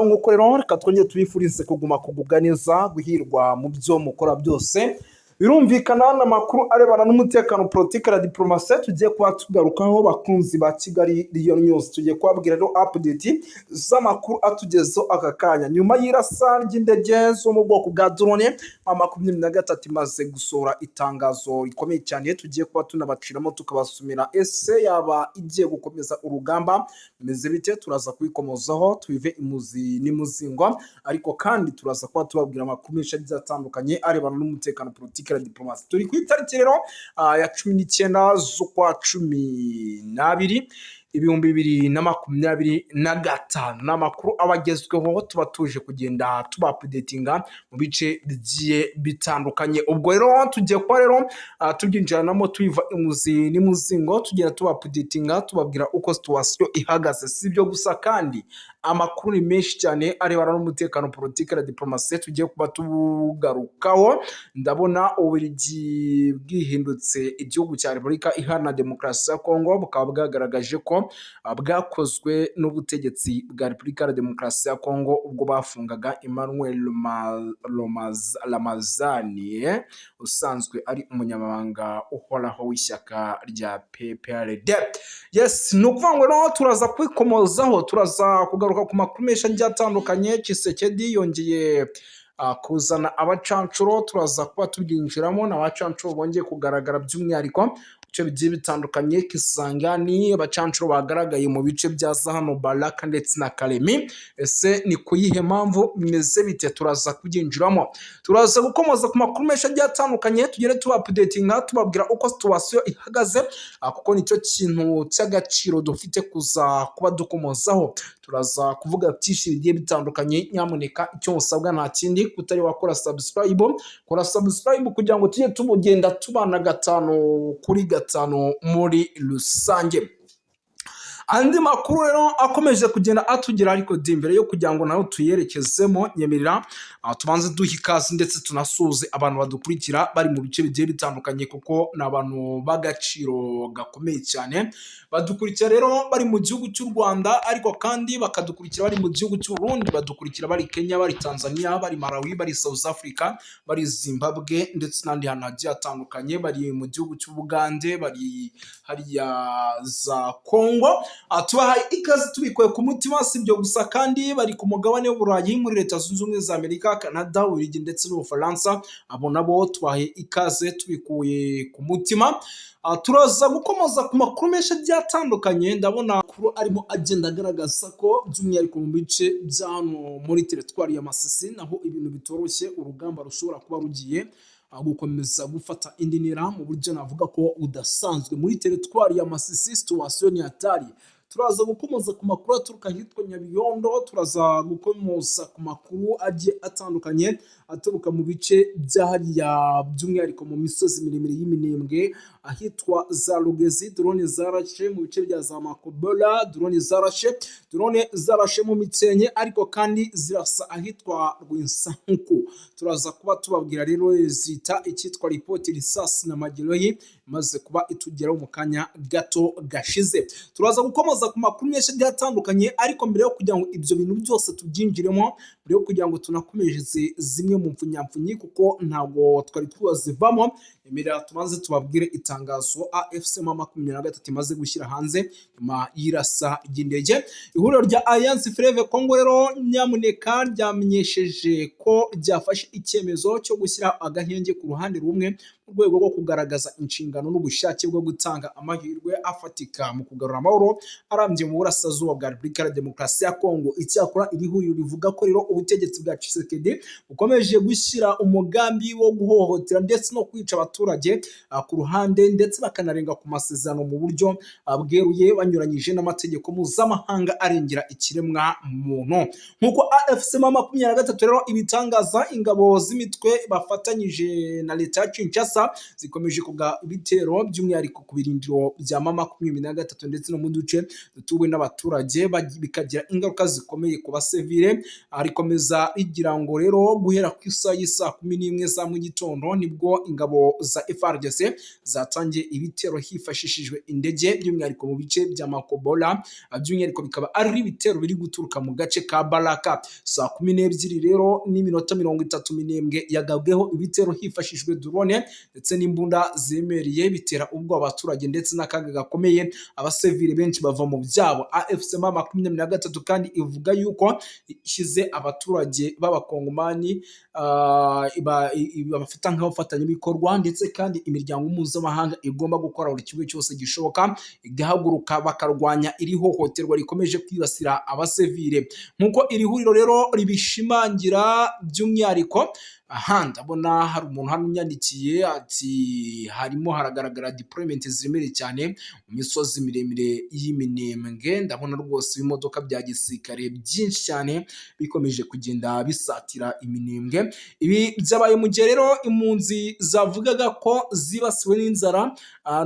nk'uko rero reka twongere tubifurize kugubwa neza guhirwa mu byo mukora byose. Birumvikana n'amakuru arebana n'umutekano, politiki na diplomasi tugiye kuba tugarukaho bakunzi ba Kigali Lion News. Tugiye kubabwira rero update z'amakuru atugezeho aka kanya nyuma y'irasa ry'indege zo mu bwoko bwa drone. 23 imaze gusohora itangazo rikomeye cyane tugiye kuba tunabaciramo tukabasumira ese yaba igiye gukomeza urugamba bimeze bite. Turaza kwikomozaho tubive imuzi n'imuzingo, ariko kandi turaza kuba tubabwira amakuru menshi atandukanye arebana n'umutekano, politiki na diplomasi. Turi ku itariki rero ya 19 z'ukwa 12 2025. N'amakuru abagezweho tuba tuje kugenda tuba updatinga mu bice bigiye bitandukanye. Ubwo rero tugiye kwa rero tubyinjiranamo tubiva imuzi n'imuzingo, tugenda tuba updatinga tubabwira uko situation ihagaze. Sibyo gusa kandi amakuru ni menshi cyane arebana n'umutekano, politiki na diplomasi tugiye kuba tugarukaho. Ndabona Ububiligi bwihindutse igihugu cya Repubulika Iharanira Demokarasi ya Kongo, bukaba bwagaragaje ko bwakozwe n'ubutegetsi bwa Repubulika Iharanira Demokarasi ya Kongo ubwo bafungaga Emmanuel Ramazani usanzwe ari umunyamabanga uhoraho w'ishyaka rya PPRD. Yes, ni ukuvuga ngo rero turaza kwikomozaho, turaza kugaruka ku makuru menshi agiye atandukanye. Tshisekedi yongeye kuzana abacancuro, turaza kuba tubyinjiramo n'abacancuro bongeye kugaragara by'umwihariko bice bigiye bitandukanye. Kisangani abacancuro bagaragaye mu bice bya hano Baraka ndetse na Kalemi. Ese ni kuyihe mpamvu bimeze bite? Turaza kubyinjiramo, turaza gukomoza ku makuru menshi agiye atandukanye, tugere tuba updatinga tubabwira uko situation ihagaze, kuko nicyo kintu cy'agaciro dufite kuza kuba dukomozaho. Turaza kuvuga byinshi bigiye bitandukanye. Nyamuneka icyo musabwa nta kindi kutari wakora subscribe, kora subscribe kugira ngo tujye tugenda tubana 5 kuri 5 muri rusange. Andi makuru rero akomeje kugenda atugira, ariko imbere yo kugira ngo nawe tuyerekezemo nyemerera tubanze duha ikaze ndetse tunasuze abantu badukurikira bari mu bice bigiye bitandukanye, kuko ni abantu b'agaciro gakomeye cyane. Badukurikira rero bari mu gihugu cy'u Rwanda, ariko kandi bakadukurikira bari mu gihugu cy'u Burundi, badukurikira bari Kenya, bari Tanzania, bari Malawi, bari South Africa, bari Zimbabwe ndetse n'andi hantu hagiye hatandukanye, bari mu gihugu cy'Ubugande, bari hariya za Kongo. Tubahaye ikaze tubikuye ku mutima. Si ibyo gusa kandi bari ku mugabane w'Uburayi muri Leta Zunze Ubumwe za Amerika, Canada, Ububiligi ndetse n'Ubufaransa. Abo nabo tubahaye ikaze tubikuye ku mutima. Turaza gukomoza ku makuru menshi agiye atandukanye. Ndabona amakuru arimo agenda agaragaza ko by'umwihariko mu bice bya hano muri teritwari ya Masisi naho ibintu bitoroshye, urugamba rushobora kuba rugiye gukomeza gufata indi ntera mu buryo navuga ko udasanzwe muri teritwari ya Masisi. Situation ni hatari. Turaza gukomoza ku makuru aturuka hitwa Nyabiyondo, turaza gukomoza ku makuru agiye atandukanye aturuka mu bice byahariya by'umwihariko mu misozi miremire y'iminembwe ahitwa za Rugezi. Drone zarashe mu bice bya za Makobola, drone zarashe mu Mikenke, ariko kandi zirasa ahitwa Rwinsanku. Turaza kuba tubabwira rero zita icyitwa ripoti risasi na mageroyi maze kuba itugeraho mu kanya gato gashize. Turaza gukomoza ku makuru menshi atandukanye, ariko mbere yo kugira ngo ibyo bintu byose tubyinjiremo, mbere yo kugira ngo tunakomeje zimwe mu mfunyamfunyi kuko ntabwo twari twazivamo, emerera tubanze tubabwire itangazo AFC 23 imaze gushyira hanze nyuma y'irasa ry'indege. Ihuriro rya Alliance Fleuve Congo rero nyamuneka ryamenyesheje ko ryafashe icyemezo cyo gushyira agahenge ku ruhande rumwe mu rwego rwo kugaragaza inshingano n'ubushake bwo gutanga amahirwe afatika mu kugarura amahoro arambye mu burasirazuba bwa Repubulika ya Demokarasi ya Kongo. Icyakora iri huriro rivuga ko rero ubutegetsi bwa Tshisekedi bukomeje gushyira umugambi wo guhohotera ndetse no kwica abaturage ku ruhande, ndetse bakanarenga ku masezerano mu buryo bweruye banyuranyije n'amategeko mpuzamahanga arengera ikiremwa muntu. Nk'uko AFC 23 rero ibitangaza, ingabo z'imitwe bafatanyije na leta ya Kinshasa Kinshasa zikomeje kuga ibitero by'umwihariko ku birindiro bya M23 ndetse no mu duce dutuwe n'abaturage bikagira ingaruka zikomeye ku basivile. Rikomeza rigira ngo rero guhera ku isaha y'isa 11 za mu gitondo nibwo ingabo za FARDC zatangiye ibitero hifashishijwe indege by'umwihariko mu bice bya Makobola, by'umwihariko bikaba ari ibitero biri guturuka mu gace ka Baraka. Saa 12 rero n'iminota 31 yagabweho ibitero hifashishijwe drone ndetse n'imbunda zemereye bitera ubwo abaturage ndetse n'akaga gakomeye abasivile benshi bava mu byabo. AFC M23 kandi ivuga yuko ishyize abaturage b'abakongomani bafata nk'abafatanyabikorwa ndetse kandi imiryango mpuzamahanga igomba gukora buri kimwe cyose gishoboka igahaguruka bakarwanya iri hohoterwa rikomeje kwibasira abasivile. Nk'uko iri huriro rero ribishimangira by'umwihariko, ndabona hari umuntu hano unyandikiye ati harimo haragaragara deployment ziremereye cyane mu misozi miremire y'Iminembwe. Ndabona rwose ibimodoka bya gisirikare byinshi cyane bikomeje kugenda bisatira Iminembwe. Ibi byabaye mu gihe rero impunzi zavugaga ko zibasiwe n'inzara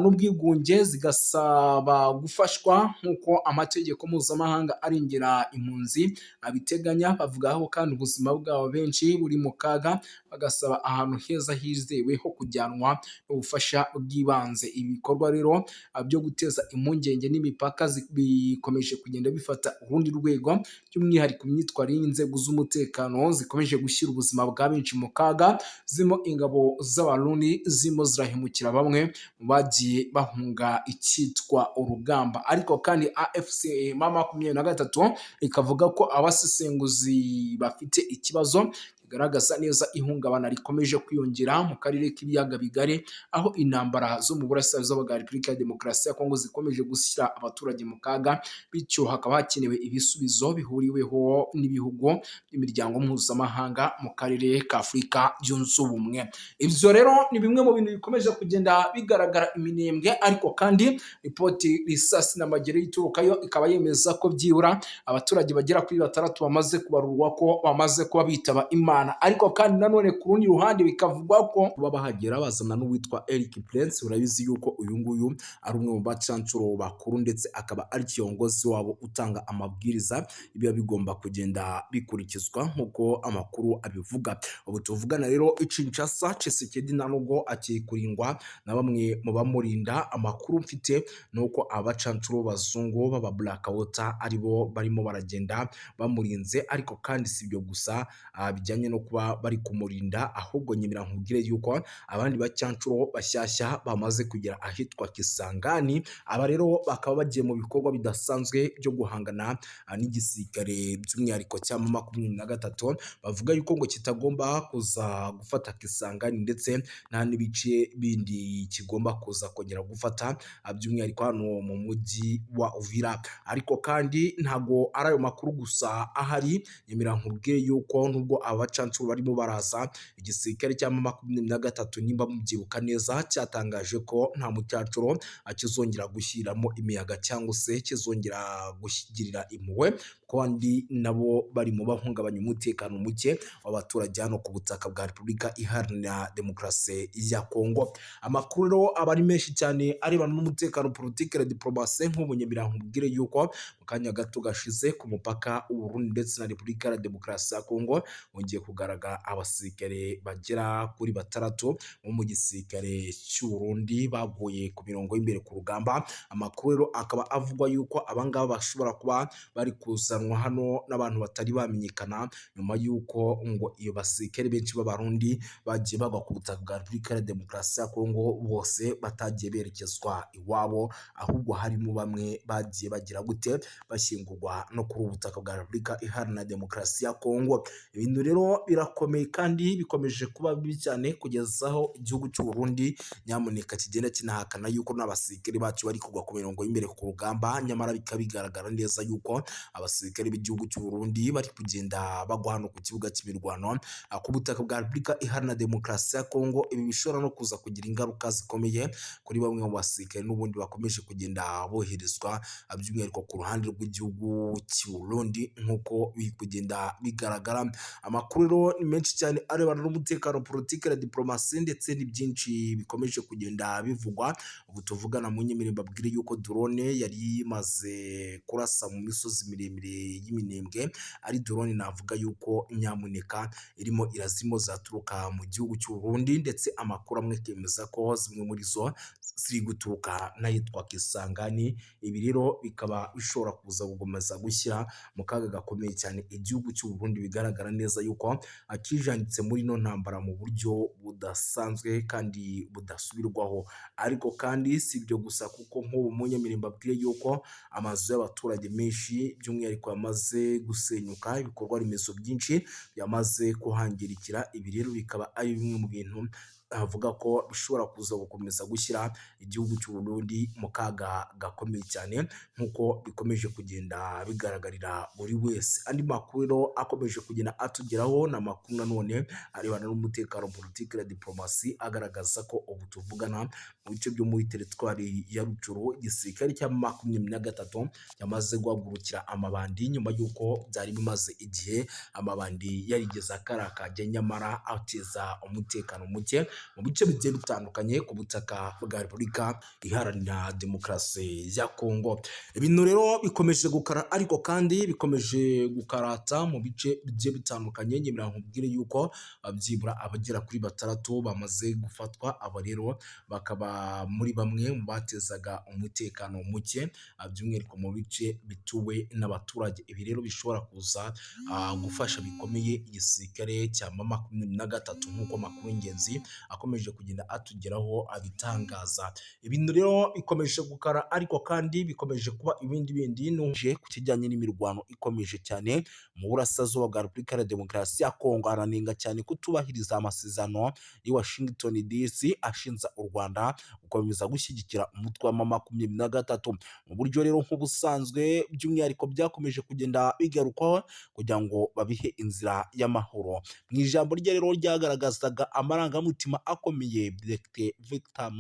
n'ubwigunge zigasaba gufashwa nk'uko amategeko mpuzamahanga arengera impunzi abiteganya. Bavugaho kandi ubuzima bwabo benshi buri mu kaga, bagasaba ahantu heza hizewe ho kujyanwa ubufasha bw'ibanze. Ibikorwa rero byo guteza impungenge n'imipaka bikomeje kugenda bifata urundi rwego, by'umwihariko imyitwarire y'inzego z'umutekano zikomeje gushyira ubuzima bwa benshi mu kaga, zirimo ingabo z'Abarundi zirimo zirahemukira bamwe mu bagiye bahunga icyitwa urugamba. Ariko kandi AFC M23 ikavuga ko abasesenguzi bafite ikibazo kigaragaza neza ihungabana rikomeje kwiyongera mu karere k'ibiyaga bigari, aho intambara zo mu burasirazuba bwa Repubulika ya Demokarasi ya Kongo zikomeje gushyira abaturage mu kaga, bityo hakaba hakenewe ibisubizo bihuriweho n'ibihugu by'imiryango mpuzamahanga mu karere ka Afurika yunze ubumwe. Ibyo rero ni bimwe mu bintu bikomeje kugenda bigaragara Iminembwe, ariko kandi ripoti risasi n'amagere y'iturukayo ikaba yemeza ko byibura abaturage bagera kuri 6 bamaze kubarurwa ko bamaze kuba bitaba Imana. Ariko kandi nanone ku rundi ruhande bikavugwa ko kuba bahagera bazana n'uwitwa Eric Prince. Urabizi yuko uyu nguyu ari umwe mu bacancuro bakuru ndetse akaba ari kiyongozi wabo utanga amabwiriza ibiba bigomba kugenda bikurikizwa nk'uko amakuru abivuga. Ubu tuvugana rero Kinshasa, Tshisekedi nubwo akikuringwa na bamwe mu bamurinda. Amakuru mfite nuko abacancuro bazungu baba Blackwater aribo barimo baragenda bamurinze, ariko kandi sibyo gusa bijyanye no kuba bari kumurinda, ahubwo nyemera nkubwire yuko abandi bacancuro bashyashya bamaze kugera ahitwa Kisangani. Aba rero bakaba bagiye mu bikorwa bidasanzwe byo guhangana n'igisirikare by'umwihariko cya M23. Bavuga yuko ngo kitagomba kuza gufata Kisangani ndetse nta n'ibice bindi kigomba kuza kongera gufata, by'umwihariko hano mu mujyi wa Uvira. Ariko kandi ntago ari ayo makuru gusa ahari, nyemera nkubwire yuko nubwo abacancuro barimo baraza, igisirikare cya M23 nimba mubyibuka neza cyatangaje ko nta mucancuro akizongera gushyiramo imiyaga cyangwa se kizongera gushyigirira impuhwe, kandi nabo bari mu bahungabanya umutekano muke w'abaturage hano ku butaka bwa Repubulika Iharanira Demokarasi ya Kongo. Amakuru rero aba ari menshi cyane arebana n'umutekano, politike na diplomasi. Nk'ubunyemera nkubwire yuko mu kanya gato gashize ku mupaka w'u Burundi ndetse na Repubulika ya Demokarasi ya Kongo hongeye kugaragara abasirikare bagera kuri 6 bo mu gisirikare cy'u Burundi baguye ku mirongo y'imbere ku rugamba. Amakuru rero akaba avugwa yuko abangaba bashobora kuba bari kuzanwa hano n'abantu batari bamenyekana, nyuma yuko ngo iyo basirikare benshi b'Abarundi bagiye bagwa ku butaka bwa Repubulika ya Demokarasi ya Kongo, bose batagiye berekezwa iwabo, ahubwo harimo bamwe bagiye bagira gute bashyingurwa no kuri ubutaka bwa Repubulika Iharanira Demokarasi ya Kongo. Ibintu rero birakomeye kandi bikomeje kuba bibi cyane, kugeza aho igihugu cy'u Burundi nyamuneka kigenda kinahakana yuko n'abasirikare bacu bari kugwa ku mirongo y'imbere ku rugamba, nyamara bikaba bigaragara neza yuko abasirikare b'igihugu cy'u Burundi bari kugenda bagwa hano ku kibuga cy'imirwano ku butaka bwa Repubulika Iharanira Demokarasi ya Kongo. Ibi bishobora no kuza kugira ingaruka zikomeye kuri bamwe mu basirikare n'ubundi bakomeje kugenda boherezwa, by'umwihariko ku ruhande rw'igihugu cy'u Burundi nk'uko biri kugenda bigaragara. Amakuru rero ni menshi cyane arebana n'umutekano, politiki na diplomasi ndetse n'ibyinshi bikomeje kugenda bivugwa. Ubu tuvugana mu nyemerere mbabwire yuko drone yari imaze kurasa mu misozi miremire y'Iminembwe, ari drone navuga yuko nyamuneka irimo irazimo zaturuka mu gihugu cy'u Burundi, ndetse amakuru amwe akemeza ko zimwe muri zo ziri guturuka n'ahitwa Kisangani. Ibi rero bikaba bishobora kuza gukomeza gushyira mu kaga gakomeye cyane igihugu cy'u Burundi, bigaragara neza yuko akijanditse muri ino ntambara mu buryo budasanzwe kandi budasubirwaho. Ariko kandi si ibyo gusa, kuko nk'ubu mu nyemerere mbabwire yuko amazu y'abaturage menshi by'umwihariko yamaze gusenyuka, ibikorwa remezo byinshi byamaze kuhangirikira. Ibi rero bikaba ari bimwe mu bintu avuga ko bishobora kuza gukomeza gushyira igihugu cy'u Burundi mu kaga gakomeye cyane, nk'uko bikomeje kugenda bigaragarira buri wese. Andi makuru rero akomeje kugenda atugeraho ni amakuru nanone arebana n'umutekano, politiki na diplomasi, agaragaza ko ubu tuvugana mu bice byo muri teritwari ya Rutshuru igisirikare cya 23 yamaze guhagurukira amabandi, nyuma y'uko byari bimaze igihe amabandi yarigeze akarakajya, nyamara ateza umutekano muke mu bice bigiye bitandukanye ku butaka bwa Repubulika Iharanira Demokarasi ya Kongo. Ibintu rero bikomeje gukara, ariko kandi bikomeje gukarata mu bice bigiye bitandukanye. Nyemerera nkubwire yuko byibura abagera kuri 6 bamaze gufatwa. Aba rero bakaba muri bamwe mu batezaga umutekano muke, by'umwihariko mu bice bituwe n'abaturage. Ibi rero bishobora kuza gufasha bikomeye igisirikare cya 23 nk'uko makuru y'ingenzi akomeje kugenda atugeraho abitangaza. Ibintu rero bikomeje gukara, ariko kandi bikomeje kuba ibindi nuje ku kijyanye n'imirwano ikomeje cyane mu burasirazuba bwa Repubulika ya Demokarasi ya Kongo. Aranenga cyane kutubahiriza amasezerano i Washington DC ashinza u Rwanda gukomeza gushyigikira umutwe wa M23 mu buryo rero nk'ubusanzwe, by'umwihariko byakomeje kugenda bigarukwaho kugira ngo babihe inzira y'amahoro. Mu ijambo rye rero ryagaragazaga amarangamutima akomeye, Dr Victor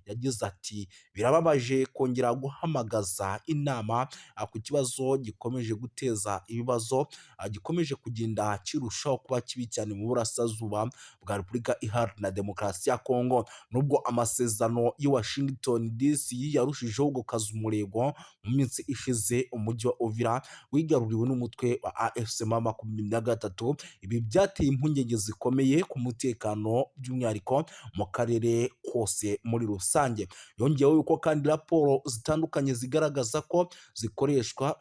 yagize ati birababaje kongera guhamagaza inama ku kibazo gikomeje guteza ibibazo, gikomeje kugenda kirushaho kuba kibi cyane mu burasirazuba bwa Repubulika Iharanira Demokarasi ya Kongo. Nubwo amasezerano i Washington DC yarushijeho gukaza umurego mu minsi ishize, umujyi wa Uvira wigaruriwe n'umutwe wa AFC M23. Ibi byateye impungenge zikomeye ku mutekano, by'umwihariko mu karere kose muri rusange. Yongeyeho yuko kandi raporo zitandukanye zigaragaza ko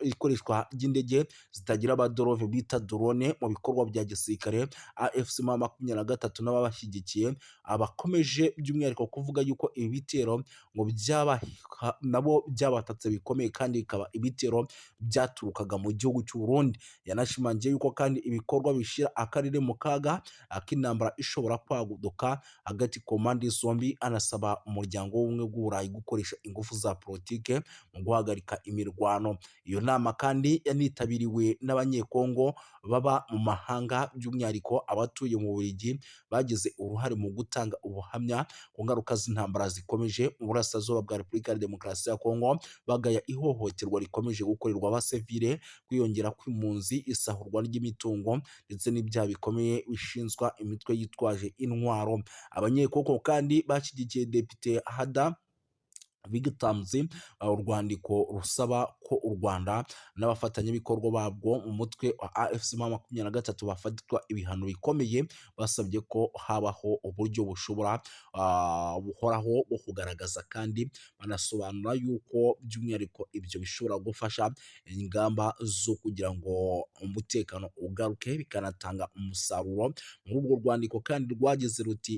ikoreshwa ry'indege zitagira abadorove bita drone mu bikorwa bya gisirikare. AFC M23 n'ababashyigikiye abakomeje by'umwihariko kuvuga yuko ibi bitero ngo nabo byabatatse bikomeye, kandi bikaba ibitero byaturukaga mu gihugu cy'u Burundi. Yanashimangiye yuko kandi ibikorwa bishira akarere mu kaga ak'intambara ishobora kwaguduka hagati ku mpande zombi. Anasaba umuryango w'ubumwe bw'Uburayi gukoresha ingufu za politike mu guhagarika imirwano. Iyo nama kandi yanitabiriwe n'abanyekongo baba mu mahanga, by'umwihariko abatuye mu Bubiligi bagize uruhare mu gutanga ubuhamya ku ngaruka z'intambara zikomeje mu burasirazuba bwa Repubulika ya Demokarasi ya Kongo, bagaya ihohoterwa rikomeje gukorerwa abasivile, kwiyongera kw'impunzi, isahurwa ry'imitungo ndetse n'ibyaha bikomeye bishinzwa imitwe yitwaje intwaro. Abanyekongo kandi bashyigikiye Depite Hada Bigtamzi urwandiko rusaba ko u Rwanda n'abafatanyabikorwa babwo mu mutwe wa AFC M23 bafatwa ibihano bikomeye. Basabye ko habaho uburyo bushobora buhoraho bwo kugaragaza, kandi banasobanura yuko by'umwihariko ibyo bishobora gufasha ingamba zo kugira ngo umutekano ugaruke, bikanatanga umusaruro. Muri urwo rwandiko kandi rwagize ruti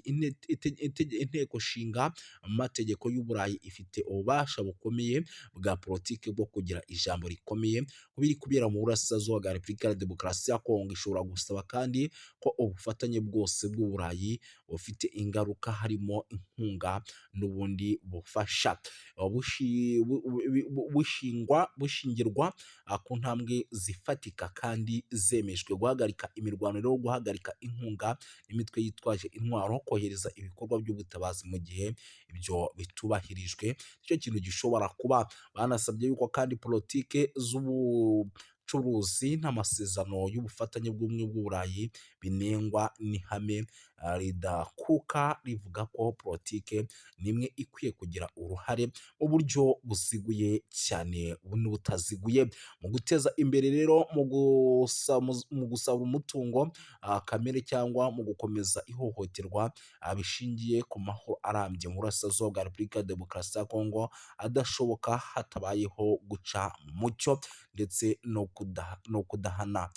inteko nshinga amategeko y'Uburayi ifite ububasha bukomeye bwa politiki bwo kugira ijambo rikomeye kubiri kubera mu burasirazuba bwa Repubulika ya Demokarasi ya Kongo. Ishobora gusaba kandi ko ubufatanye bwose bw'Uburayi bufite ingaruka, harimo inkunga n'ubundi bufasha, bushingirwa ku ntambwe zifatika kandi zemejwe: guhagarika imirwano, rero guhagarika inkunga n'imitwe yitwaje intwaro, kohereza ibikorwa by'ubutabazi mu gihe ibyo bitubahirijwe. Icyo kintu gishobora kuba. Banasabye yuko kandi politike by'ubucuruzi n'amasezerano y'ubufatanye bw'ubumwe bw'Uburayi binengwa n'ihame ridakuka rivuga ko politike nimwe ikwiye kugira uruhare mu buryo buziguye cyane n'ubutaziguye mu guteza imbere rero mu gusaba umutungo kamere cyangwa mu gukomeza ihohoterwa bishingiye ku mahoro arambye mu burasirazuba bwa Repubulika ya Demokarasi ya Kongo adashoboka hatabayeho guca mu mucyo ndetse no kudahana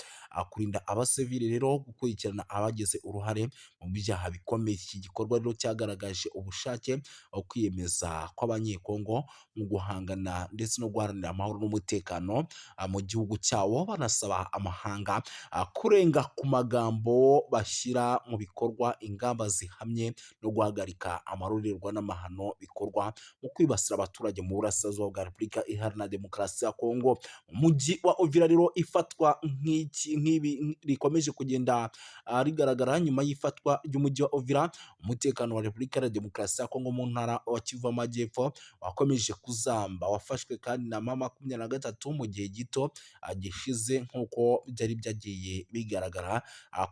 kurinda abasivili rero gukurikirana abagize uruhare mu byaha bikomeye. Iki gikorwa rero cyagaragaje ubushake kwiyemeza kw'abanyekongo mu guhangana ndetse no guharanira amahoro n'umutekano mu gihugu cyawo, banasaba amahanga kurenga ku magambo bashyira mu bikorwa ingamba zihamye no guhagarika amarorerwa n'amahano bikorwa mu kwibasira abaturage mu burasirazuba bwa Repubulika Iharanira Demokarasi ya Kongo. Umujyi wa Uvira rero ifatwa nk'ibi rikomeje kugenda rigaragara nyuma y'ifatwa ry'umujyi wa Uvira. Umutekano wa Repubulika ya Demokarasi ya Kongo mu ntara wa Kivu Amajyepfo wakomeje kuzamba, wafashwe kandi na M23 mu gihe gito gishize nk'uko byari byagiye bigaragara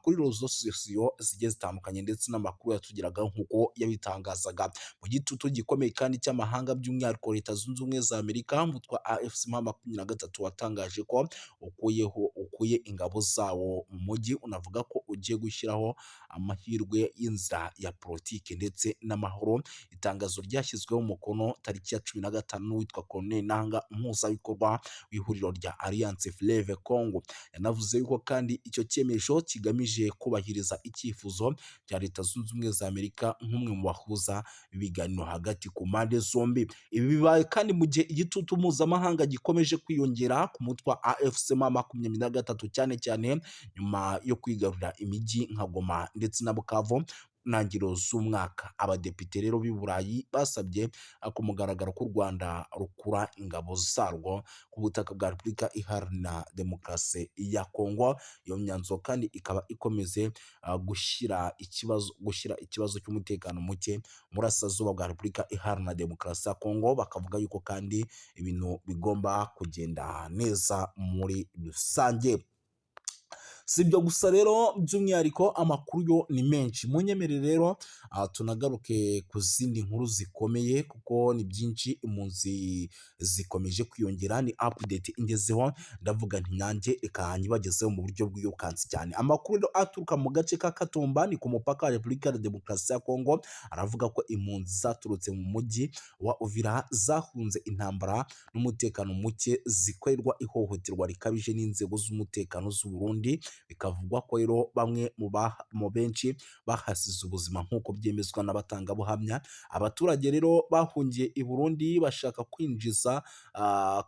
kuri rezo sosiyo zigiye zitandukanye ndetse n'amakuru yatugeraga nk'uko yabitangazaga. Mu gitutu gikomeye kandi cy'amahanga by'umwihariko Leta Zunze Ubumwe za Amerika, umutwe wa AFC M23 watangaje ko ukuye ingabo zawo mu mujyi, unavuga ko ugiye gushyiraho amahirwe y'inzira ya politiki ndetse n'amahoro. Itangazo ryashyizweho umukono tariki ya 15 n'uwitwa Colonel Nanga, umuhuzabikorwa w'ihuriro rya Alliance Fleuve Congo. Yanavuze yuko kandi icyo cyemezo kigamije kubahiriza icyifuzo cya Leta Zunze Ubumwe za Amerika nk'umwe mu bahuza ibiganiro hagati ku mpande zombi. Ibi bibaye kandi mu gihe igitutu mpuzamahanga gikomeje kwiyongera ku mutwe wa AFC M23 cyane cyane nyuma yo kwigarurira imijyi nka Goma ndetse na Bukavu ntangiriro z'umwaka. Abadepite rero b'i Burayi basabye ku mugaragaro ko u Rwanda rukura ingabo zarwo ku butaka bwa Repubulika Iharanira Demokarasi ya Kongo. Iyo myanzuro kandi ikaba ikomeze gushyira ikibazo cy'umutekano muke mu burasirazuba bwa Repubulika Iharanira Demokarasi ya Kongo. Bakavuga yuko kandi ibintu bigomba kugenda neza muri rusange. Si ibyo gusa rero, by'umwihariko amakuru yo ni menshi. Munyemere rero tunagaruke ku zindi nkuru zikomeye kuko ni byinshi. Impunzi zikomeje kwiyongera, ni update ingezeho, ndavuga nti nanjye reka nyibagezeho mu buryo bw'iyokansi cyane. Amakuru rero aturuka mu gace ka Katumba ni ku mupaka wa Repubulika ya Demokarasi ya Kongo, aravuga ko impunzi zaturutse mu mujyi wa Uvira zahunze intambara n'umutekano muke zikorerwa ihohoterwa rikabije n'inzego z'umutekano z'u Burundi. Bikavugwa ko rero bamwe mu benshi bahasize ubuzima nk'uko byemezwa n'abatangabuhamya. Abaturage rero bahungiye i Burundi bashaka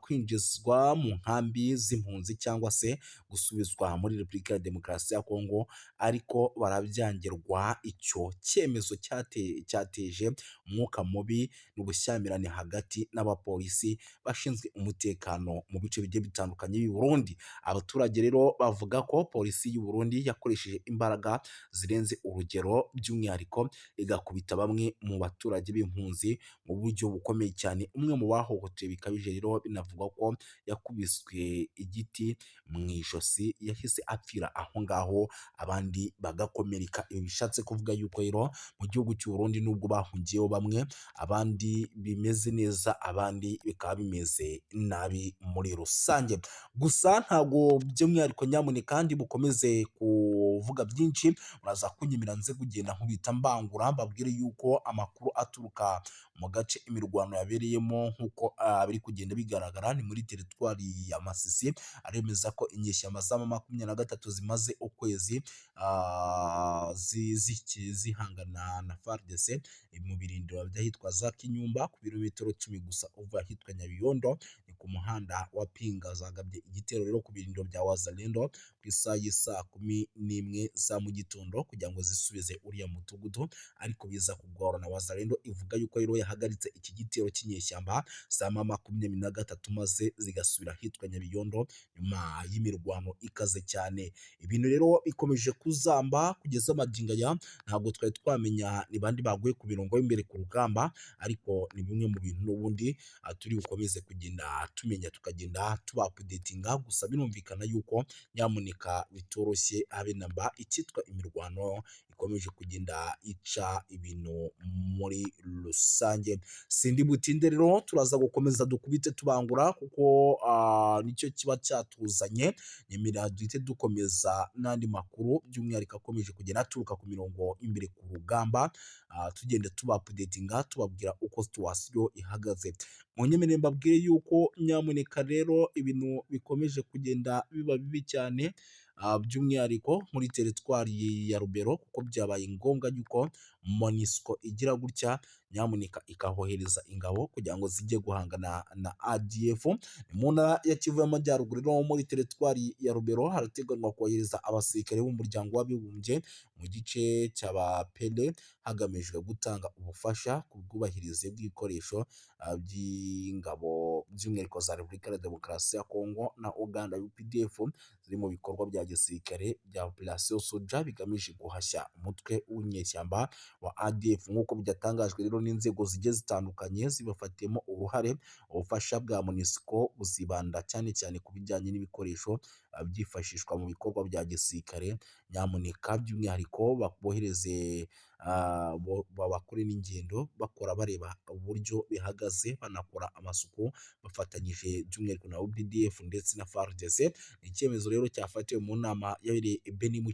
kwinjizwa mu nkambi z'impunzi cyangwa se gusubizwa muri Repubulika ya Demokarasi ya Kongo, ariko barabyangirwa. Icyo cyemezo cyateje umwuka mubi n'ubushyamirane hagati n'abapolisi bashinzwe umutekano mu bice bigiye bitandukanye b'i Burundi. Abaturage rero bavuga ko polisi y'u Burundi yakoresheje imbaraga zirenze urugero, by'umwihariko igakubita bamwe mu baturage b'impunzi mu buryo bukomeye cyane. Umwe mu bahohotewe bikabije rero binavugwa ko yakubiswe igiti mu ijosi, yahise apfira aho ngaho, abandi bagakomereka. Ibi bishatse kuvuga yuko rero mu gihugu cy'u Burundi nubwo bahungiyeho bamwe, abandi bimeze neza, abandi bikaba bimeze nabi muri rusange. Gusa ntabwo by'umwihariko nyamuneka kandi bukomeze kuvuga byinshi, muraza kunyemera nze kugenda nkubita mbangura mbabwire yuko amakuru aturuka mu gace imirwano yabereyemo nk'uko biri kugenda bigaragara ni muri teritwari ya Masisi, aremeza ko inyeshyamba za M23 zimaze ukwezi zihangana na FARDC mu birindiro by'ahitwa za Kinyumba ku birometero 10 gusa uva ahitwa Nyabiyondo, ni ku muhanda wa Pinga. Zagabye igitero rero ku birindiro bya Wazalendo ku isaha y'isa 11 za mu gitondo kugira ngo zisubize uriya mudugudu, ariko biza kugorana. Wazalendo ivuga yuko rero yahagaritse iki gitero cy'inyeshyamba za M23 maze zigasubira ahitwa Nyabiyondo nyuma y'imirwano ikaze cyane. Ibintu rero bikomeje kuzamba kugeza amagingo aya, ntabwo twari twamenya ni bandi baguye ku mirongo y'imbere ku rugamba, ariko ni bimwe mu bintu n'ubundi turi bukomeze kugenda tumenya tukagenda tuba updatinga, gusa birumvikana yuko nyamuneka bitoroshye habe namba icyitwa imirwano ikomeje kugenda ica ibintu muri rusange. Sindi butinde rero turaza gukomeza dukubite tubangura kuko nicyo kiba cyatuzanye, nyemera duhite dukomeza n'andi makuru by'umwihariko akomeje kugenda aturuka ku mirongo imbere ku rugamba, tugenda tuba updatinga tubabwira uko situwasiyo ihagaze. Munyemerere mbabwire yuko nyamuneka rero ibintu bikomeje kugenda biba bibi cyane, by'umwihariko muri teritwari ya Rubero, kuko byabaye ngombwa yuko MONUSCO igira gutya nyamuneka ikahohereza ingabo kugira ngo zijye guhangana na ADF. Mu ntara ya Kivu y'Amajyaruguru no muri teritwari ya Rubero harateganywa kohereza abasirikare b'umuryango w'abibumbye mu gice cy'abapele hagamijwe gutanga ubufasha ku bwubahirize bw'ibikoresho by'ingabo by'umwihariko za Repubulika ya Demokarasi ya Kongo na Uganda UPDF ziri mu bikorwa bya gisirikare bya Operation Soja bigamije guhashya umutwe w'inyeshyamba wa ADF. Nk'uko byatangajwe rero n'inzego zigiye zitandukanye zibafatiyemo uruhare, ubufasha bwa MONUSCO buzibanda cyane cyane ku bijyanye n'ibikoresho byifashishwa mu bikorwa bya gisirikare. Nyamuneka by'umwihariko babohereze bakore n'ingendo bakora bareba uburyo bihagaze, banakora amasuku bafatanyije by'umwihariko na UPDF ndetse na FARDC. Icyemezo rero cyafatiwe mu nama yabereye Beni mu